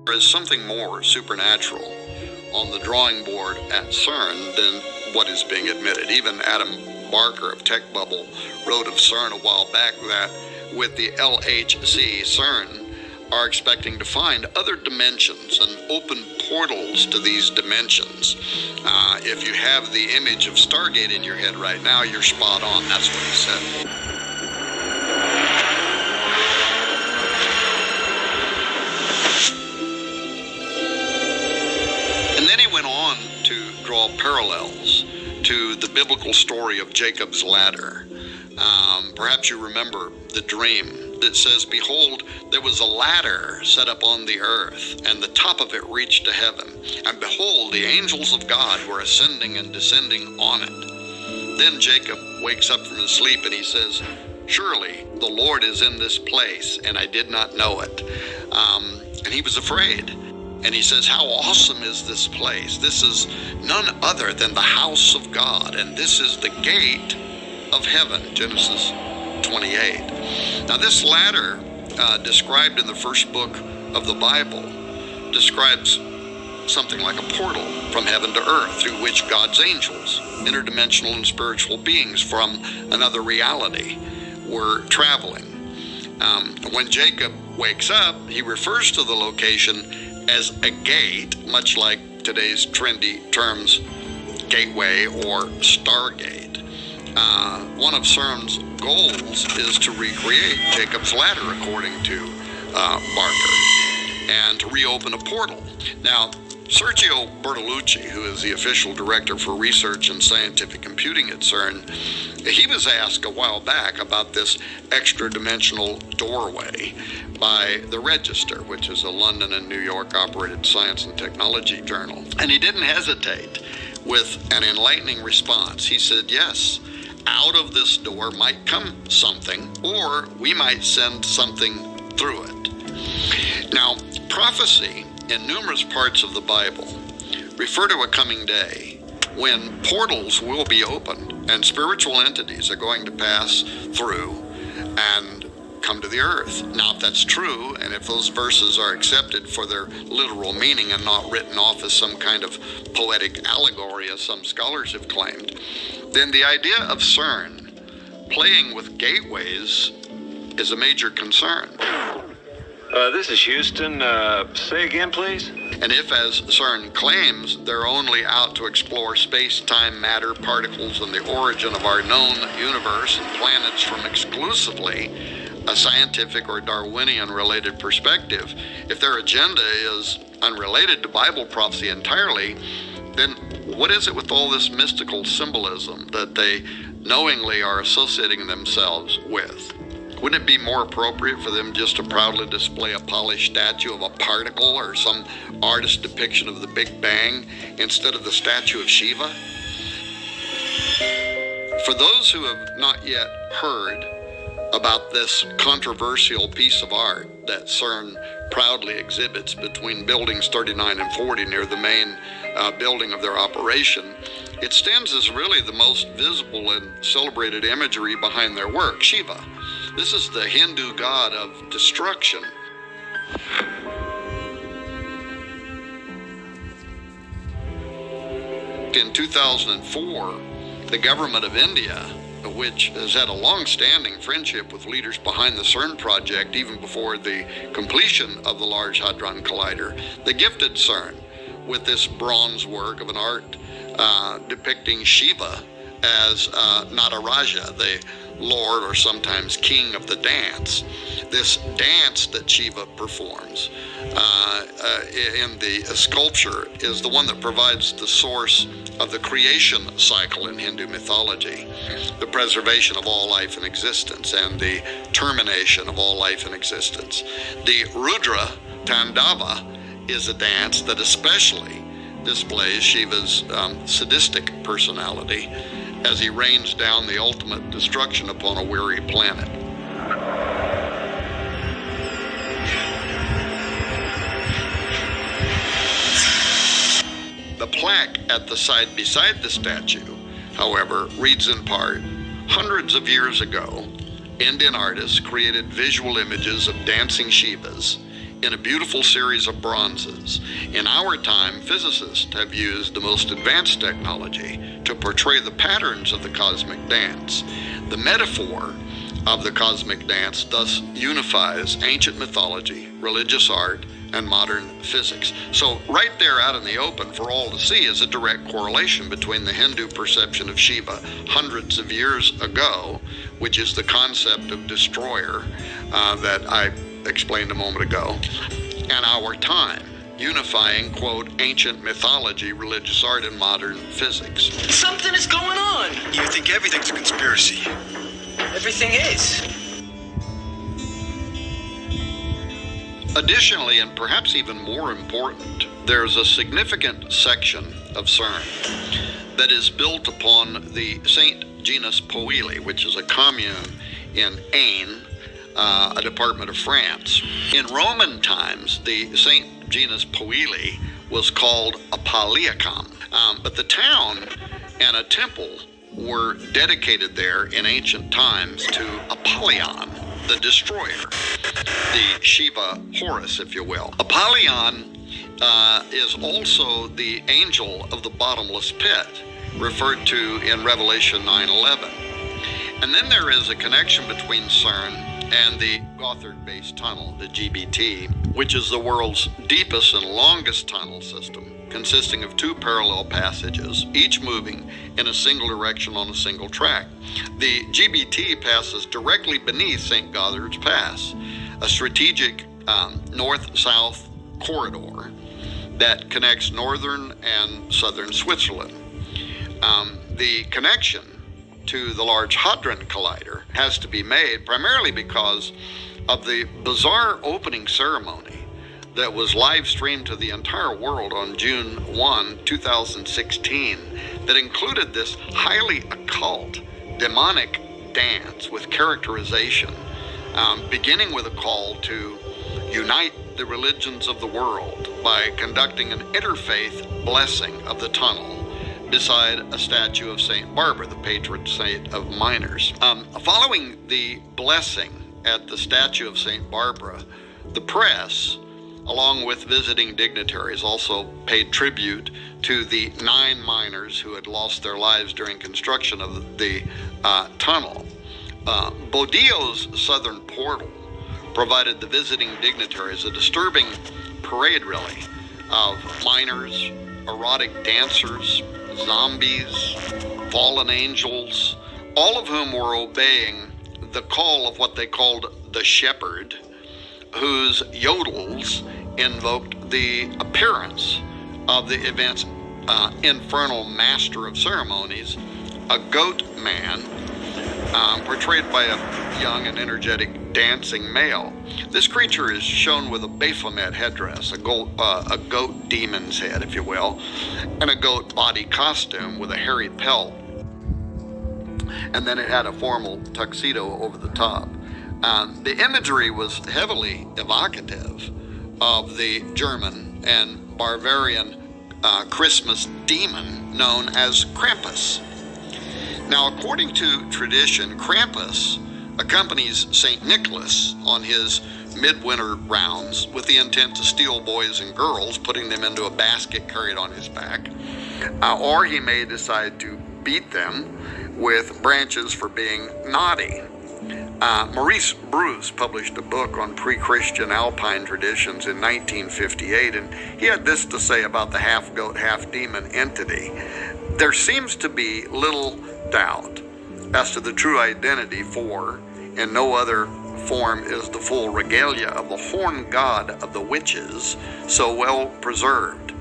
There is something more supernatural on the drawing board at CERN than what is being admitted. Even Adam Barker of Tech Bubble wrote of CERN a while back that with the LHC, CERN are expecting to find other dimensions and open portals to these dimensions. If you have the image of Stargate in your head right now, you're spot on. That's what he said. And then he went on to draw parallels to the biblical story of Jacob's ladder. Perhaps you remember the dream that says, "Behold, there was a ladder set up on the earth, and the top of it reached to heaven. And behold, the angels of God were ascending and descending on it." Then Jacob wakes up from his sleep and he says, "Surely the Lord is in this place, and I did not know it." And he was afraid. And he says, "How awesome is this place? This is none other than the house of God, and this is the gate of heaven," Genesis 28. Now this ladder, described in the first book of the Bible, describes something like a portal from heaven to earth through which God's angels, interdimensional and spiritual beings from another reality, were traveling. When Jacob wakes up, he refers to the location as a gate, much like today's trendy terms gateway or Stargate. One of CERN's goals is to recreate Jacob's ladder, according to Barker, and to reopen a portal. Now, Sergio Bertolucci, who is the official director for research and scientific computing at CERN, he was asked a while back about this extra-dimensional doorway by The Register, which is a London and New York operated science and technology journal. And he didn't hesitate with an enlightening response. He said, "Yes, out of this door might come something, or we might send something through it." Now, prophecy in numerous parts of the Bible refer to a coming day when portals will be opened and spiritual entities are going to pass through and come to the earth. Now, if that's true, and if those verses are accepted for their literal meaning and not written off as some kind of poetic allegory, as some scholars have claimed, then the idea of CERN playing with gateways is a major concern. This is Houston. Say again, please? And if, as CERN claims, they're only out to explore space-time, matter, particles, and the origin of our known universe and planets from exclusively a scientific or Darwinian-related perspective, if their agenda is unrelated to Bible prophecy entirely, then what is it with all this mystical symbolism that they knowingly are associating themselves with? Wouldn't it be more appropriate for them just to proudly display a polished statue of a particle or some artist depiction of the Big Bang instead of the statue of Shiva? For those who have not yet heard about this controversial piece of art that CERN proudly exhibits between buildings 39 and 40 near the main building of their operation, it stands as really the most visible and celebrated imagery behind their work, Shiva. This is the Hindu god of destruction. In 2004, the government of India, which has had a long-standing friendship with leaders behind the CERN project even before the completion of the Large Hadron Collider, they gifted CERN with this bronze work of an art depicting Shiva as Nataraja, the lord or sometimes king of the dance. This dance that Shiva performs in the sculpture is the one that provides the source of the creation cycle in Hindu mythology, the preservation of all life in existence and the termination of all life in existence. The Rudra Tandava is a dance that especially displays Shiva's sadistic personality as he rains down the ultimate destruction upon a weary planet. The plaque at the side beside the statue, however, reads in part, "Hundreds of years ago, Indian artists created visual images of dancing Shivas in a beautiful series of bronzes. In our time, physicists have used the most advanced technology to portray the patterns of the cosmic dance. The metaphor of the cosmic dance thus unifies ancient mythology, religious art, and modern physics. So right there out in the open for all to see is a direct correlation between the Hindu perception of Shiva hundreds of years ago, which is the concept of destroyer that I explained a moment ago, and our time, unifying, quote, ancient mythology, religious art, and modern physics. Something is going on. You think everything's a conspiracy? Everything is. Additionally, and perhaps even more important, there's a significant section of CERN that is built upon the St. Genus Poili, which is a commune in Ain, a department of France. In Roman times, the St. Genus Poili was called Apaliacum, but the town and a temple were dedicated there in ancient times to Apollyon, the destroyer, the Shiva Horus, if you will. Apollyon is also the angel of the bottomless pit, referred to in Revelation 9:11. And then there is a connection between CERN and the Gothard-based tunnel, the GBT, which is the world's deepest and longest tunnel system, consisting of two parallel passages, each moving in a single direction on a single track. The GBT passes directly beneath St. Gothard's Pass, a strategic north-south corridor that connects northern and southern Switzerland. The connection to the Large Hadron Collider has to be made primarily because of the bizarre opening ceremony that was live streamed to the entire world on June 1, 2016, that included this highly occult, demonic dance with characterization, beginning with a call to unite the religions of the world by conducting an interfaith blessing of the tunnel beside a statue of St. Barbara, the patron saint of miners. Following the blessing at the statue of St. Barbara, the press, along with visiting dignitaries, also paid tribute to the 9 miners who had lost their lives during construction of the tunnel. Bodio's southern portal provided the visiting dignitaries a disturbing parade, really, of miners, erotic dancers, zombies, fallen angels, all of whom were obeying the call of what they called the shepherd, whose yodels invoked the appearance of the event's infernal master of ceremonies, a goat man, portrayed by a young and energetic dancing male. This creature is shown with a Baphomet headdress, a goat demon's head, if you will, and a goat body costume with a hairy pelt. And then it had a formal tuxedo over the top. The imagery was heavily evocative of the German and Bavarian Christmas demon known as Krampus. Now, according to tradition, Krampus accompanies St. Nicholas on his midwinter rounds with the intent to steal boys and girls, putting them into a basket carried on his back, or he may decide to beat them with branches for being naughty. Maurice Bruce published a book on pre-Christian Alpine traditions in 1958, and he had this to say about the half-goat, half-demon entity. There seems to be little doubt as to the true identity, for in no other form is the full regalia of the horn god of the witches so well preserved.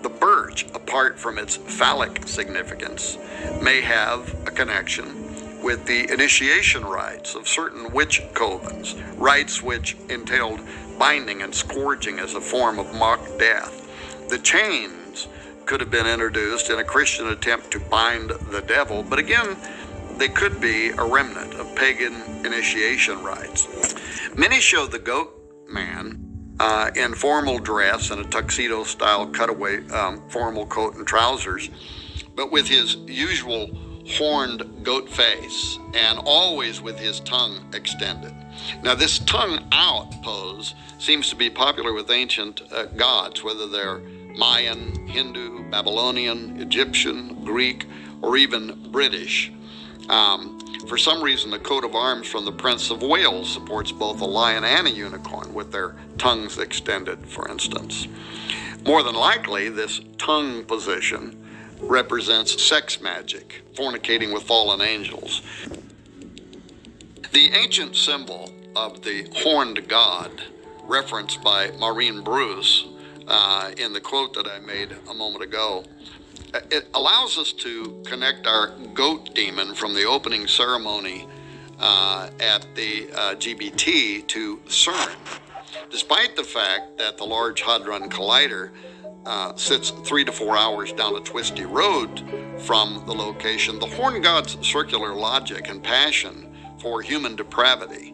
The birch, apart from its phallic significance, may have a connection with the initiation rites of certain witch covens, rites which entailed binding and scourging as a form of mock death. The chains could have been introduced in a Christian attempt to bind the devil, but again, they could be a remnant of pagan initiation rites. Many show the goat man in formal dress and a tuxedo-style cutaway formal coat and trousers, but with his usual horned goat face, and always with his tongue extended. Now, this tongue out pose seems to be popular with ancient gods, whether they're Mayan, Hindu, Babylonian, Egyptian, Greek, or even British. For some reason, the coat of arms from the Prince of Wales supports both a lion and a unicorn with their tongues extended, for instance. More than likely, this tongue position represents sex magic, fornicating with fallen angels. The ancient symbol of the horned god, referenced by Maureen Bruce in the quote that I made a moment ago, it allows us to connect our goat demon from the opening ceremony at the GBT to CERN. Despite the fact that the Large Hadron Collider sits 3 to 4 hours down a twisty road from the location, the horn god's circular logic and passion for human depravity,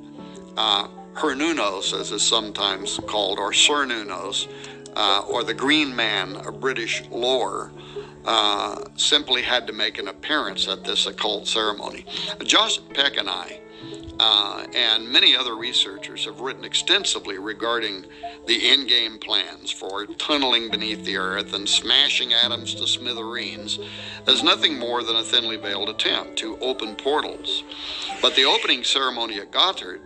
Hernunos, as is sometimes called, or Cernunos, or the Green Man of British lore, simply had to make an appearance at this occult ceremony. Josh Peck and I and many other researchers have written extensively regarding the in-game plans for tunneling beneath the earth and smashing atoms to smithereens as nothing more than a thinly veiled attempt to open portals. But the opening ceremony at Gotthard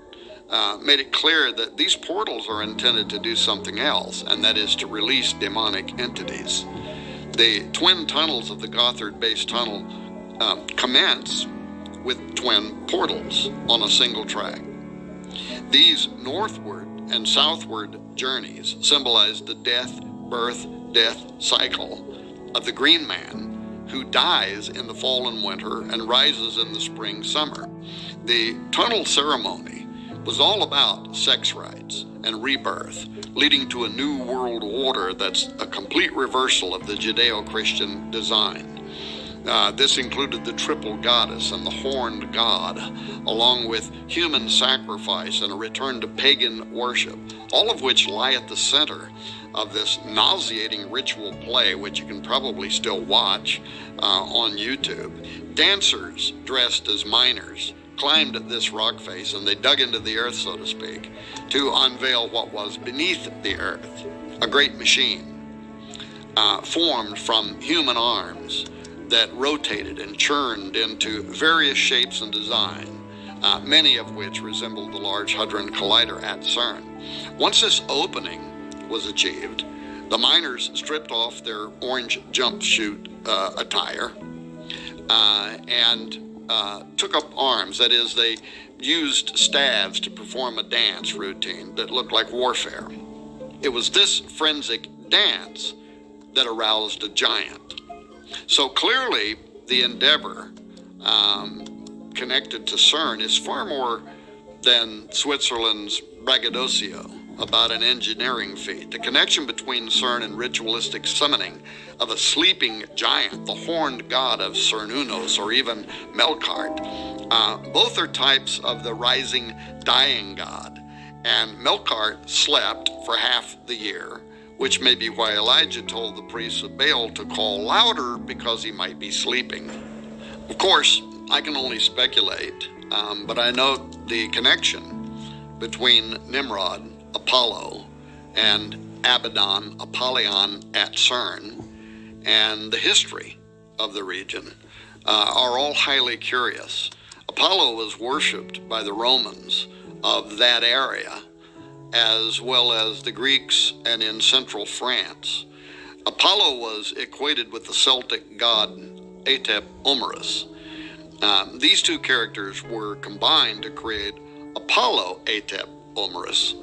made it clear that these portals are intended to do something else, and that is to release demonic entities. The twin tunnels of the Gotthard base tunnel commence with twin portals on a single track. These northward and southward journeys symbolize the death, birth, death cycle of the Green Man, who dies in the fall and winter and rises in the spring, summer. The tunnel ceremony was all about sex rights and rebirth, leading to a new world order that's a complete reversal of the Judeo-Christian design. This included the triple goddess and the horned god, along with human sacrifice and a return to pagan worship, all of which lie at the center of this nauseating ritual play, which you can probably still watch on YouTube. Dancers dressed as miners climbed this rock face, and they dug into the earth, so to speak, to unveil what was beneath the earth, a great machine formed from human arms that rotated and churned into various shapes and design, many of which resembled the Large Hadron Collider at CERN. Once this opening was achieved, the miners stripped off their orange jumpsuit attire and took up arms. That is, they used staves to perform a dance routine that looked like warfare. It was this forensic dance that aroused a giant. So clearly, the endeavor connected to CERN is far more than Switzerland's braggadocio about an engineering feat. The connection between CERN and ritualistic summoning of a sleeping giant, the horned god of Cernunnos, or even Melkart, both are types of the rising, dying god. And Melkart slept for half the year, which may be why Elijah told the priests of Baal to call louder, because he might be sleeping. Of course, I can only speculate, but I note the connection between Nimrod, Apollo, and Abaddon, Apollyon at CERN, and the history of the region are all highly curious. Apollo was worshipped by the Romans of that area, as well as the Greeks and in central France. Apollo was equated with the Celtic god Atep Omerus. These two characters were combined to create Apollo Atep Omerus,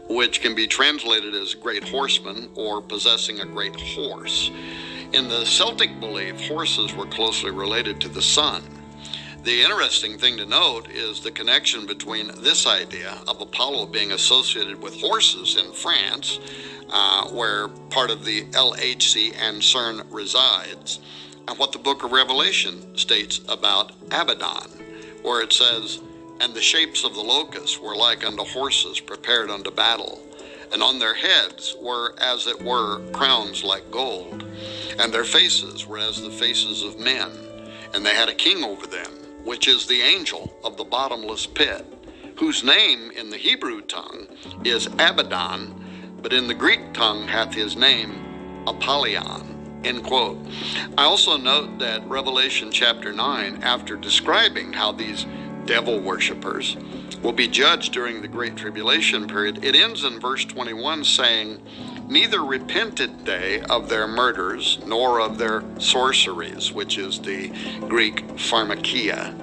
which can be translated as great horseman or possessing a great horse. In the Celtic belief, horses were closely related to the sun. The interesting thing to note is the connection between this idea of Apollo being associated with horses in France, where part of the LHC and CERN resides, and what the book of Revelation states about Abaddon, where it says, "And the shapes of the locusts were like unto horses prepared unto battle, and on their heads were as it were crowns like gold, and their faces were as the faces of men, and they had a king over them, which is the angel of the bottomless pit, whose name in the Hebrew tongue is Abaddon, but in the Greek tongue hath his name Apollyon. End quote. I also note that Revelation chapter 9, after describing how these devil worshippers will be judged during the Great Tribulation period, it ends in verse 21 saying, neither repented they of their murders, nor of their sorceries, which is the Greek pharmakia,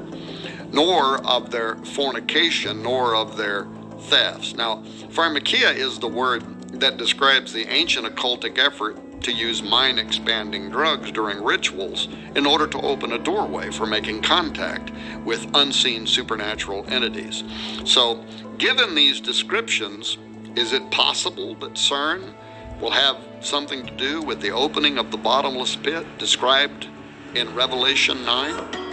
nor of their fornication, nor of their thefts. Now, pharmakia is the word that describes the ancient occultic effort to use mind-expanding drugs during rituals in order to open a doorway for making contact with unseen supernatural entities. So, given these descriptions, is it possible that CERN will have something to do with the opening of the bottomless pit described in Revelation 9?